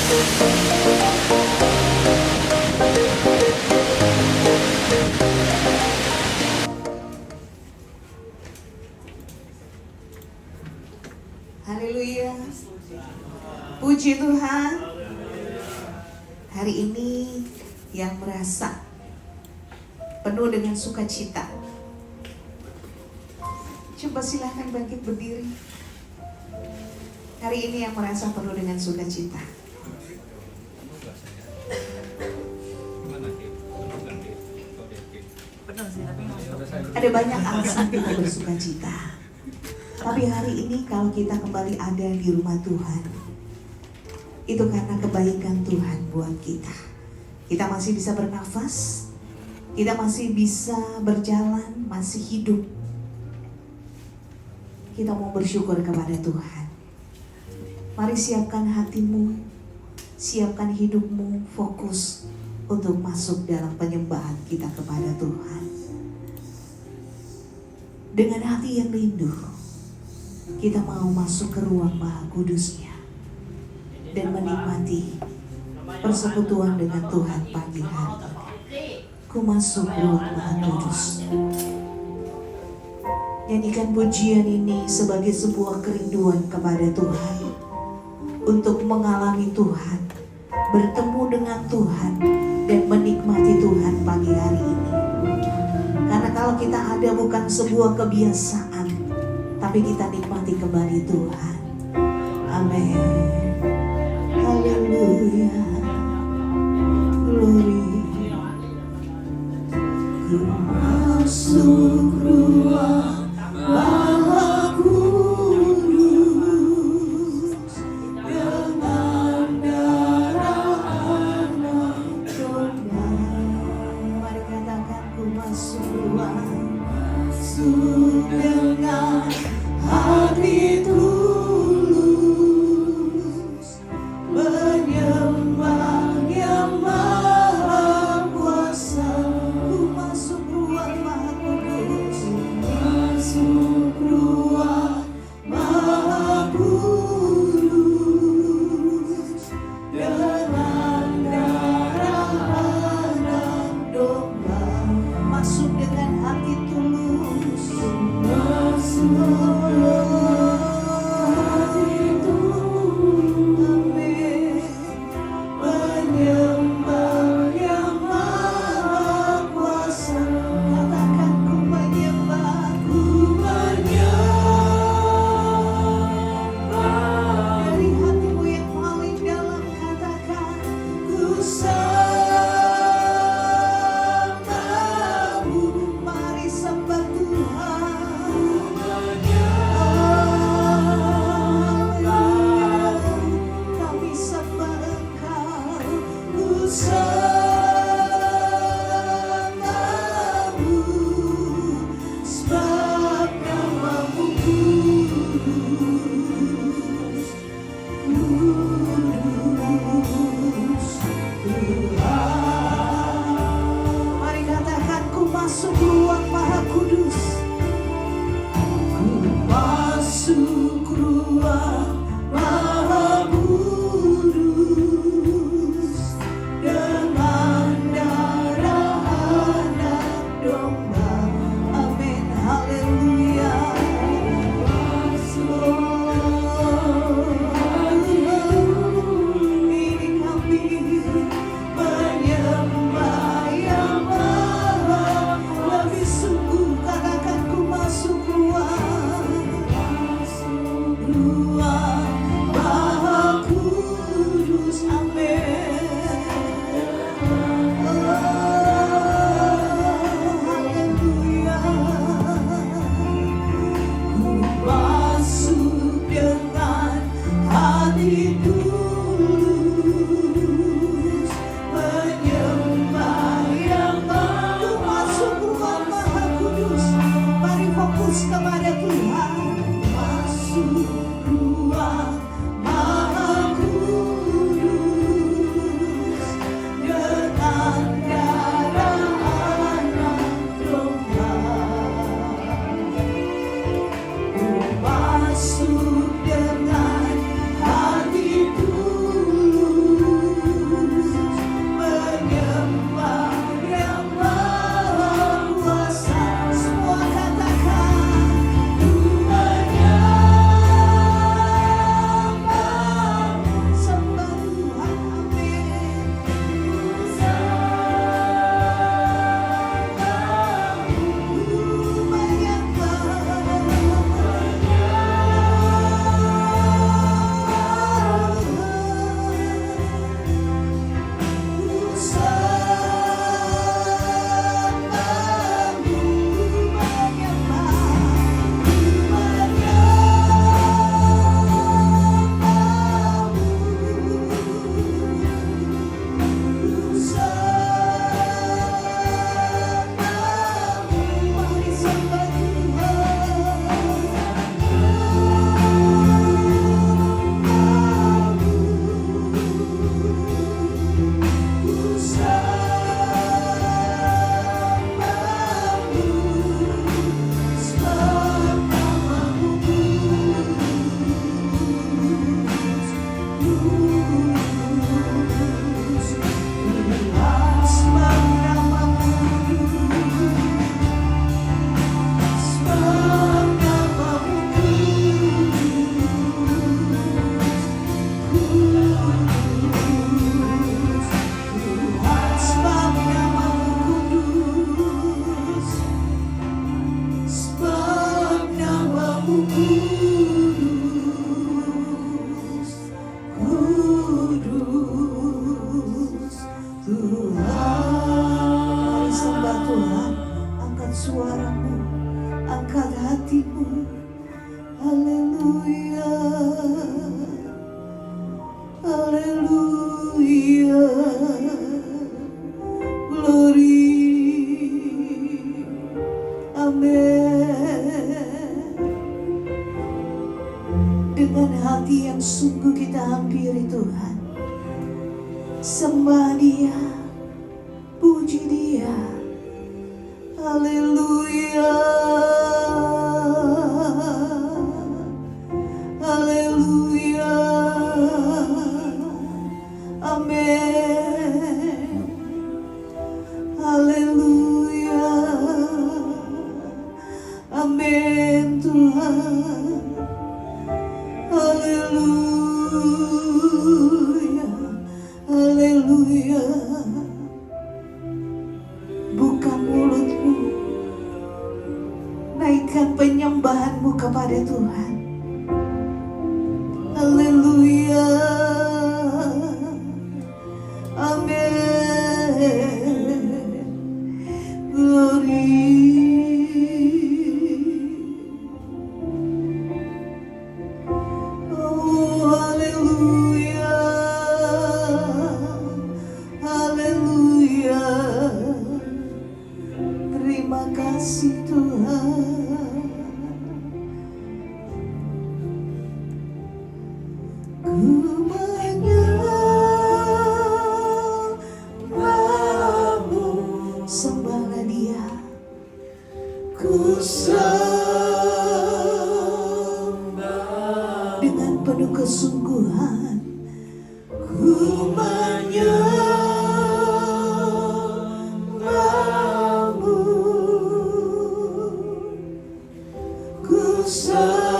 Haleluya. Puji Tuhan. Hari ini yang merasa penuh dengan sukacita, coba silahkan bangkit berdiri. Hari ini yang merasa penuh dengan sukacita. Ada banyak alasan kita bersukacita. Tapi hari ini kalau kita kembali ada di rumah Tuhan, itu karena kebaikan Tuhan buat kita. Kita masih bisa bernafas, kita masih bisa berjalan, masih hidup. Kita mau bersyukur kepada Tuhan. Mari siapkan hatimu, siapkan hidupmu, fokus untuk masuk dalam penyembahan kita kepada Tuhan. Dengan hati yang rindu, kita mau masuk ke ruang Maha Kudusnya dan menikmati persekutuan dengan Tuhan pagi hari ini. Ku masuk ruang Maha Kudus. Nyanyikan pujian ini sebagai sebuah kerinduan kepada Tuhan, untuk mengalami Tuhan, bertemu dengan Tuhan, dan menikmati Tuhan pagi hari ini. Karena kalau kita ada bukan sebuah kebiasaan, tapi kita nikmati kembali Tuhan. Amin. Haleluya. Glory. Ku masuk ruang Maha Kudus dengan darah anak domba. Mari katakan, ku masuk ruang, masuk dengan hati tulus Tuhan, sembah Tuhan. Angkat suaramu, angkat hatimu. Haleluya, haleluya, glory, amin. Dengan hati yang sungguh kita hampiri Tuhan, sembah Dia, puji Dia. Haleluya, haleluya, amin. Haleluya, amin Tuhan. Haleluya, haleluya. Buka mulutmu, naikkan penyembahanmu kepada Tuhan. Haleluya, amin, glory. Oh, haleluya, haleluya. Terima kasih Tuhan. Ku menyembahmu, sembahlah Dia. Ku sembah dengan penuh kesungguhan. Ku menyembahmu, ku sembah.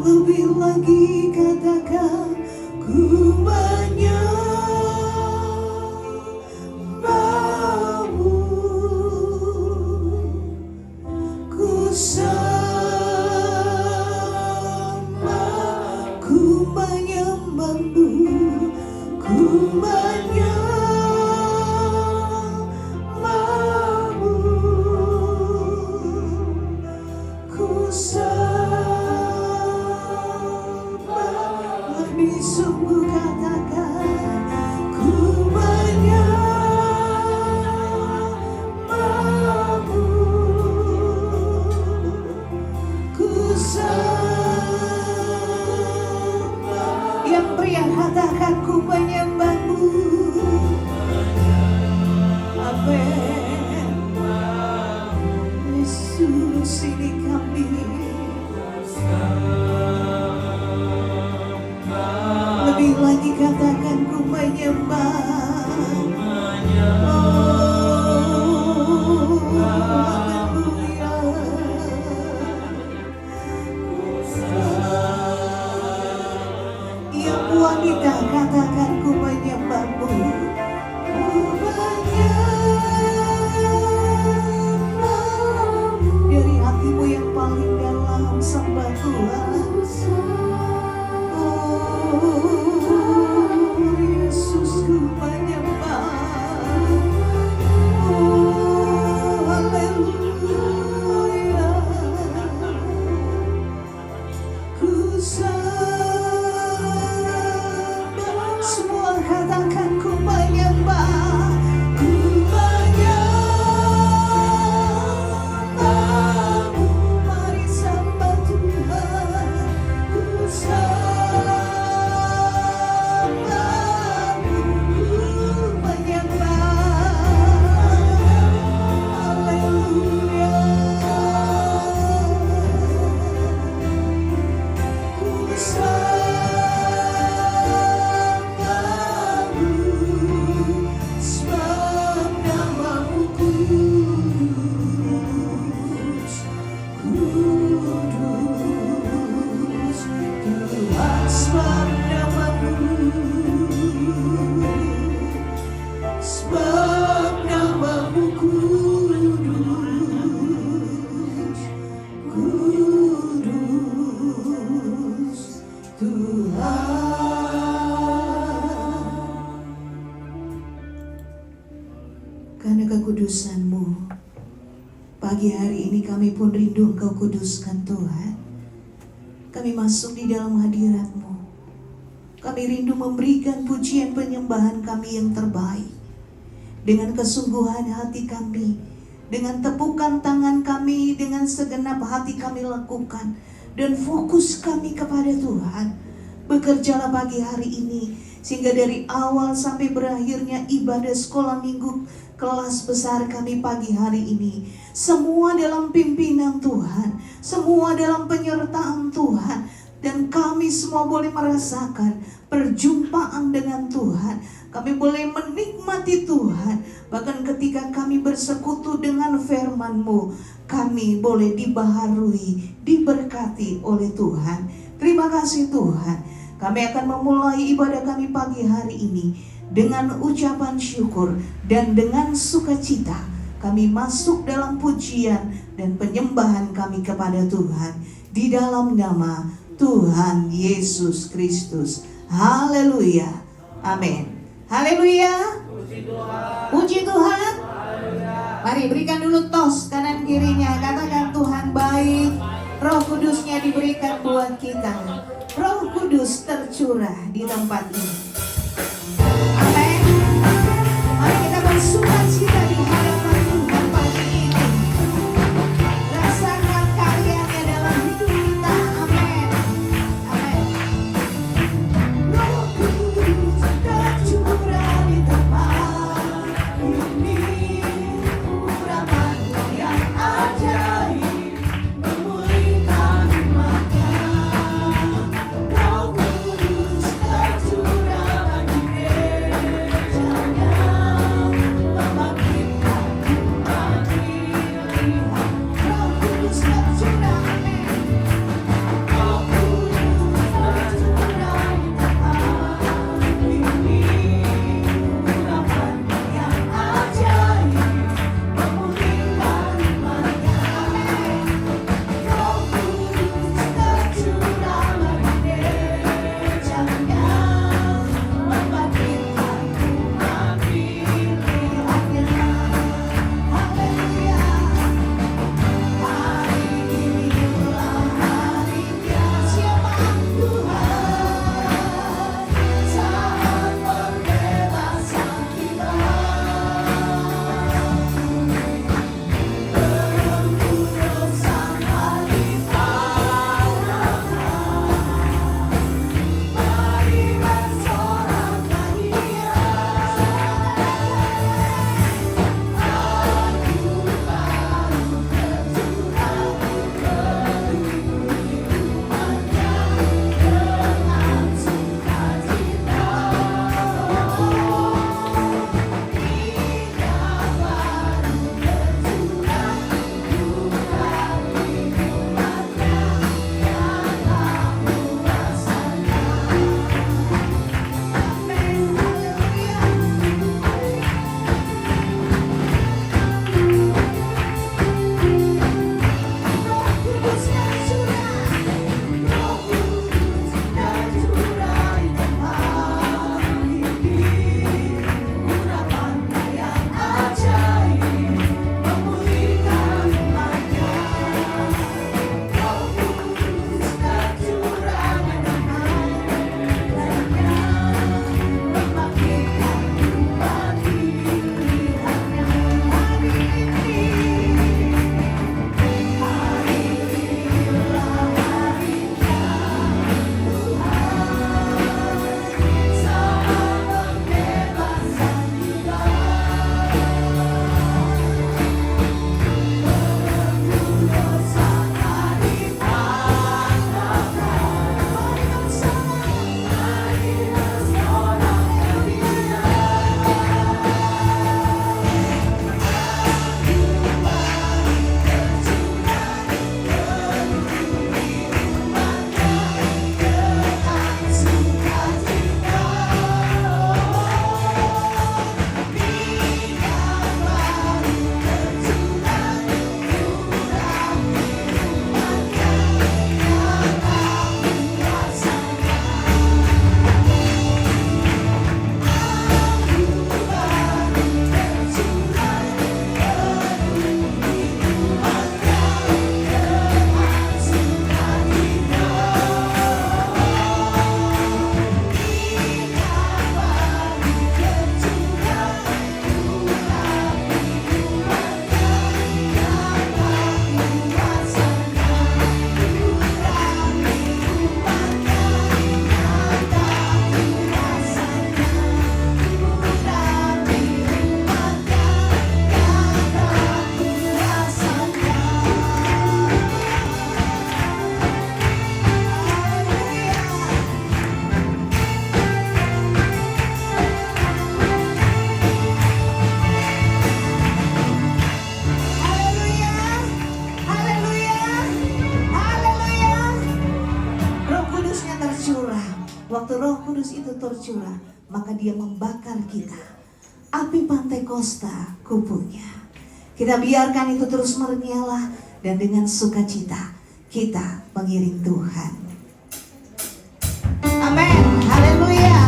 Lebih lagi katakan, ku menyembahmu, ku sembah, ku menyembahmu, ku menyembahmu, ku sembah. Lebih sungguh katakan, ku menyembahmu, ku sembah. Yang pria katakan, ku menyembahmu. Amin. Yesus, ini kami. Lebih lagi katakan, ku menyembah. Oh, haleluya. Yang wanita katakan, ku menyembahmu. Ku menyembahmu. Dari hatimu yang paling dalam, sembah Tuhan. Oh, Yesus, ku menyembah. Oh, haleluya. Ku sembah. Semua katakan, ku menyembah. Ku menyembahmu. Mari sembah Tuhan. Ku sembahmu, ku menyembah. Haleluya. Ku sembahmu, sebab namamu kudus, kudus. Tuhan, sebab namamu, sebab namamu kudus, kudus. Pagi hari ini kami pun rindu Engkau kuduskan Tuhan. Kami masuk di dalam hadirat-Mu. Kami rindu memberikan pujian penyembahan kami yang terbaik. Dengan kesungguhan hati kami, dengan tepukan tangan kami, dengan segenap hati kami lakukan. Dan fokus kami kepada Tuhan. Bekerjalah pagi hari ini, sehingga dari awal sampai berakhirnya ibadah sekolah minggu kelas besar kami pagi hari ini, semua dalam pimpinan Tuhan, semua dalam penyertaan Tuhan, dan kami semua boleh merasakan perjumpaan dengan Tuhan. Kami boleh menikmati Tuhan, bahkan ketika kami bersekutu dengan firman-Mu, kami boleh dibaharui, diberkati oleh Tuhan. Terima kasih Tuhan. Kami akan memulai ibadah kami pagi hari ini dengan ucapan syukur dan dengan sukacita. Kami masuk dalam pujian dan penyembahan kami kepada Tuhan di dalam nama Tuhan Yesus Kristus. Haleluya. Amin. Haleluya. Puji Tuhan. Mari berikan dulu tos kanan kirinya. Katakan Tuhan baik. Roh Kudusnya diberikan buat kita. Roh Kudus tercurah di tempat ini. Amin. Mari kita bersukacita di hadapan Tuhan pagi ini. Rasakan karyanya dalam hidup kita. Amin. Amin. Roh Kudus tercurah di tempat ini. Urapanmu yang ajaib memulihkan mata. Roh Kudus tercurah bagi gerejanya, memanggil tercurah, waktu Roh Kudus itu tercurah, maka dia membakar kita. Api Pantekosta kupunya. Kita biarkan itu terus menyala dan dengan sukacita kita mengiring Tuhan. Amin. Haleluya.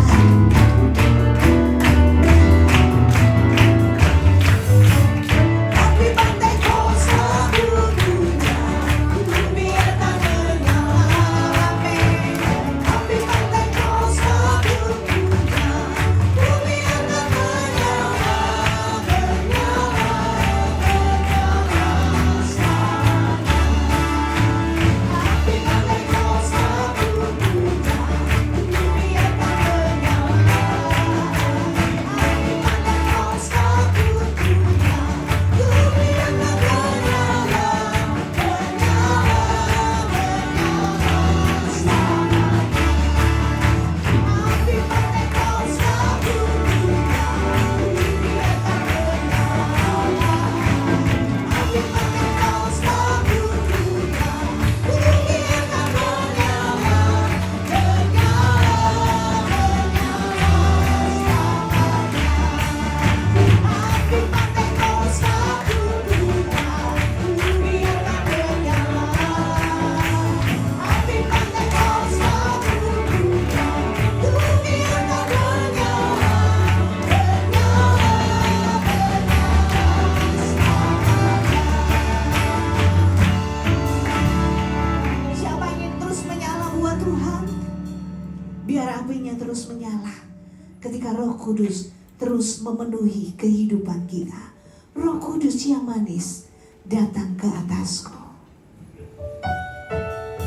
Ketika Roh Kudus terus memenuhi kehidupan kita, Roh Kudus yang manis datang ke atasku.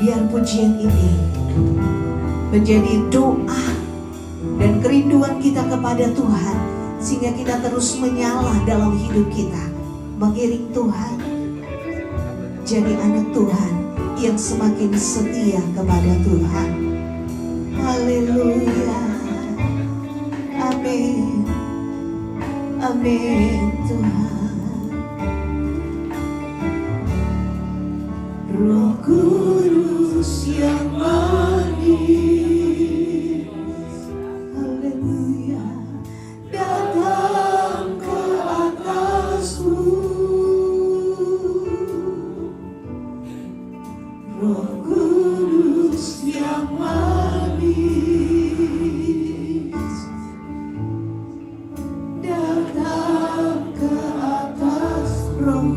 Biar pujian ini menjadi doa dan kerinduan kita kepada Tuhan, sehingga kita terus menyala dalam hidup kita, mengiring Tuhan, jadi anak Tuhan yang semakin setia kepada Tuhan. Haleluya. Amin, amin Tuhan. Roh Kudus yang manis, haleluya, datang ke atasku. Roh Kudus yang manis,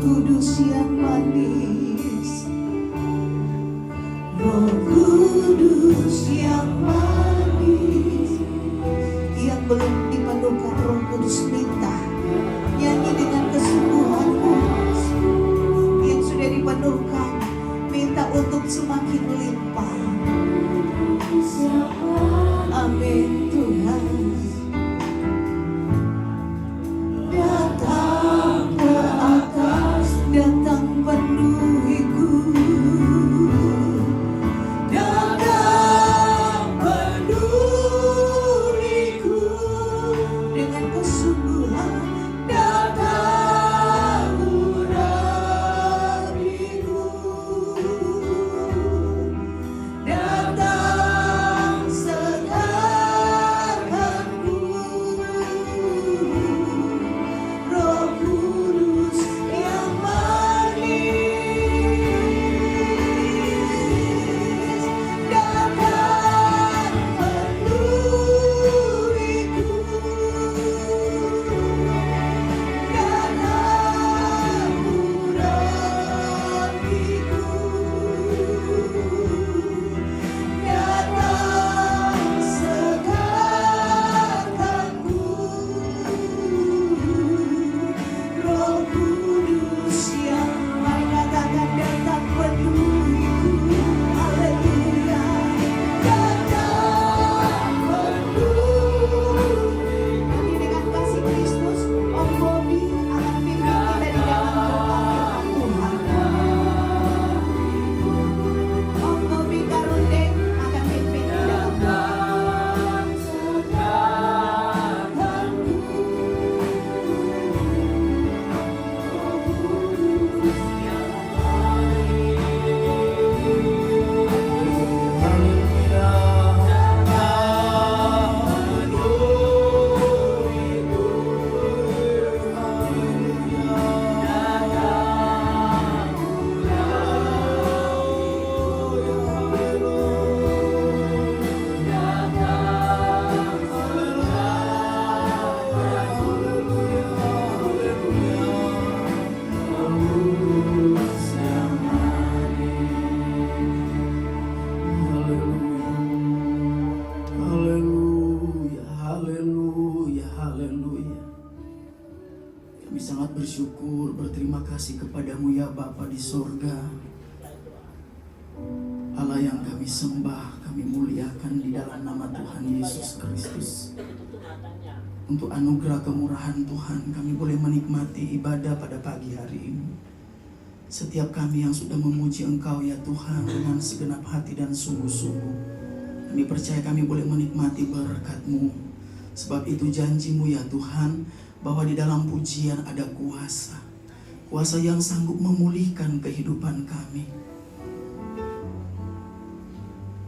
Kudus yang manis, Roh Kudus yang manis. Yang belum dipenuhkan Roh Kudus, minta nyanyi dengan kesungguhanmu. Yang sudah dipenuhkan, minta untuk semakin melimpah. Amin Tuhan. Datang penuhiku, datang penuhiku dengan kesungguhan, datang urapiku, kepadamu ya Bapa di surga. Allah yang kami sembah, kami muliakan di dalam nama Tuhan Yesus Kristus. Untuk anugerah kemurahan Tuhan, kami boleh menikmati ibadah pada pagi hari ini. Setiap kami yang sudah memuji Engkau ya Tuhan dengan segenap hati dan sungguh-sungguh, kami percaya kami boleh menikmati berkat-Mu. Sebab itu janji-Mu ya Tuhan, bahwa di dalam pujian ada kuasa. Kuasa yang sanggup memulihkan kehidupan kami.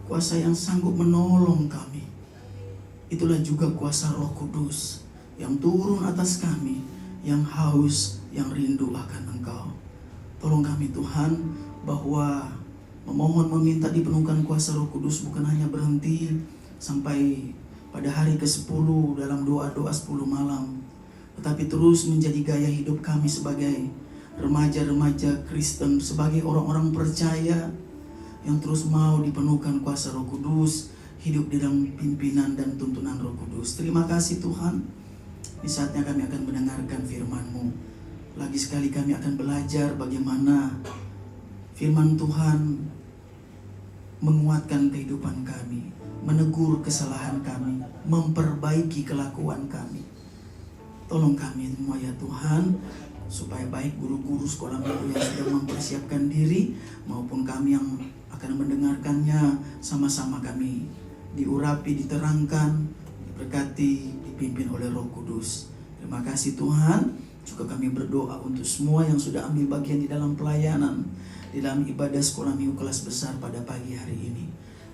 Kuasa yang sanggup menolong kami. Itulah juga kuasa Roh Kudus yang turun atas kami, yang haus, yang rindu akan Engkau. Tolong kami Tuhan, bahwa memohon meminta dipenuhkan kuasa Roh Kudus bukan hanya berhenti sampai pada hari ke-10 dalam doa-doa 10 malam, tetapi terus menjadi gaya hidup kami sebagai remaja-remaja Kristen, sebagai orang-orang percaya yang terus mau dipenuhkan kuasa Roh Kudus, hidup di dalam pimpinan dan tuntunan Roh Kudus. Terima kasih Tuhan. Di saatnya kami akan mendengarkan firman-Mu. Lagi sekali kami akan belajar bagaimana firman Tuhan menguatkan kehidupan kami, menegur kesalahan kami, memperbaiki kelakuan kami. Tolong kami semua ya Tuhan, supaya baik guru-guru sekolah minggu yang sedang mempersiapkan diri maupun kami yang akan mendengarkannya, sama-sama kami diurapi, diterangkan, diberkati, dipimpin oleh Roh Kudus. Terima kasih Tuhan. Juga kami berdoa untuk semua yang sudah ambil bagian di dalam pelayanan, di dalam ibadah sekolah minggu kelas besar pada pagi hari ini.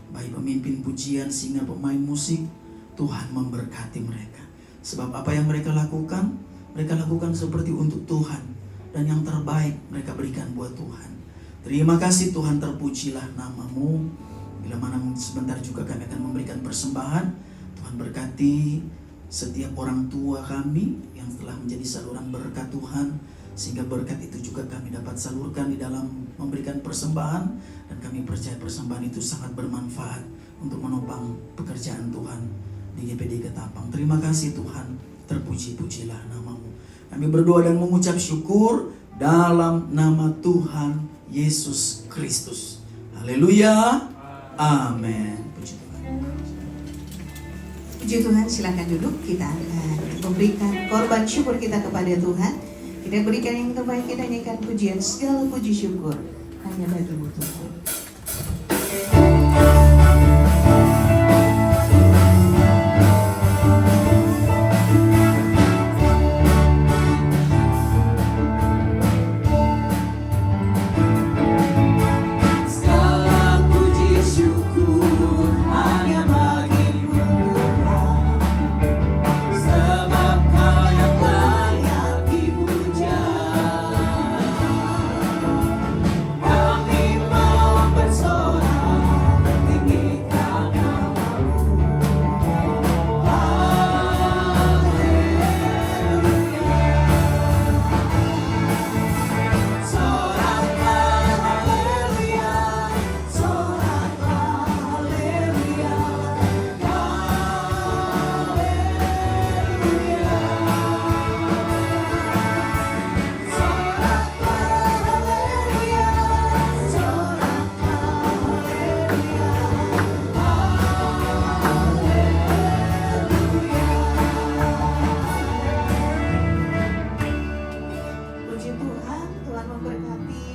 Baik pemimpin pujian, singer, pemain musik, Tuhan memberkati mereka. Sebab apa yang mereka lakukan seperti untuk Tuhan. Dan yang terbaik mereka berikan buat Tuhan. Terima kasih Tuhan, terpujilah nama-Mu. Bila mana sebentar juga kami akan memberikan persembahan. Tuhan berkati setiap orang tua kami yang telah menjadi saluran berkat Tuhan, sehingga berkat itu juga kami dapat salurkan di dalam memberikan persembahan. Dan kami percaya persembahan itu sangat bermanfaat untuk menopang pekerjaan Tuhan di GPD Ketapang. Terima kasih Tuhan, terpuji-pujilah nama-Mu. Kami berdoa dan mengucap syukur dalam nama Tuhan Yesus Kristus. Haleluya. Amin. Puji Tuhan. Puji Tuhan, silakan duduk. Kita akan memberikan korban syukur kita kepada Tuhan. Kita berikan yang terbaik, kita nyanyikan pujian, segala puji syukur hanya bagi-Mu Tuhan.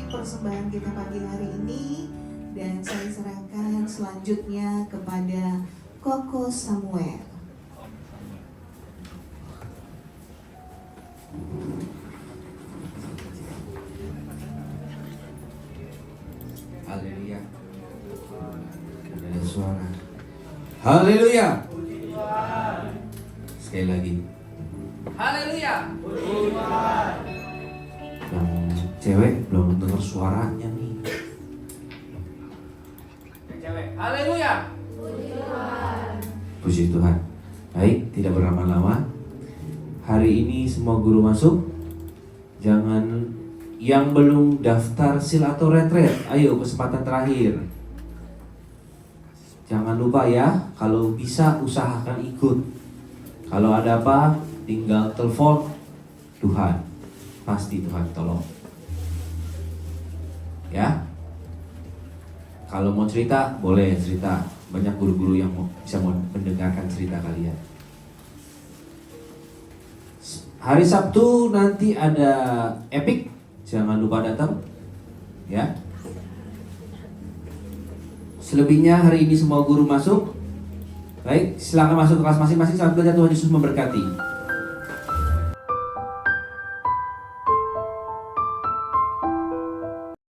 Persembahan kita pagi hari ini, dan saya serahkan selanjutnya kepada Koko Samuel. Haleluya. Ada suara. Haleluya. Sekali lagi. Haleluya. Yang cewek belum dengar suaranya nih. Yang cewek. Haleluya. Puji Tuhan. Baik, tidak berlama-lama. Hari ini semua guru masuk. Jangan yang belum daftar sil atau retret, ayo kesempatan terakhir. Jangan lupa ya, kalau bisa usahakan ikut. Kalau ada apa, tinggal telepon Tuhan. Pasti Tuhan tolong. Ya. Kalau mau cerita, boleh cerita. Banyak guru-guru yang bisa mendengarkan cerita kalian. Hari Sabtu nanti ada epic, jangan lupa datang. Ya. Selebihnya hari ini semua guru masuk. Baik, silakan masuk ke kelas masing-masing. Selamat belajar, Tuhan Yesus memberkati.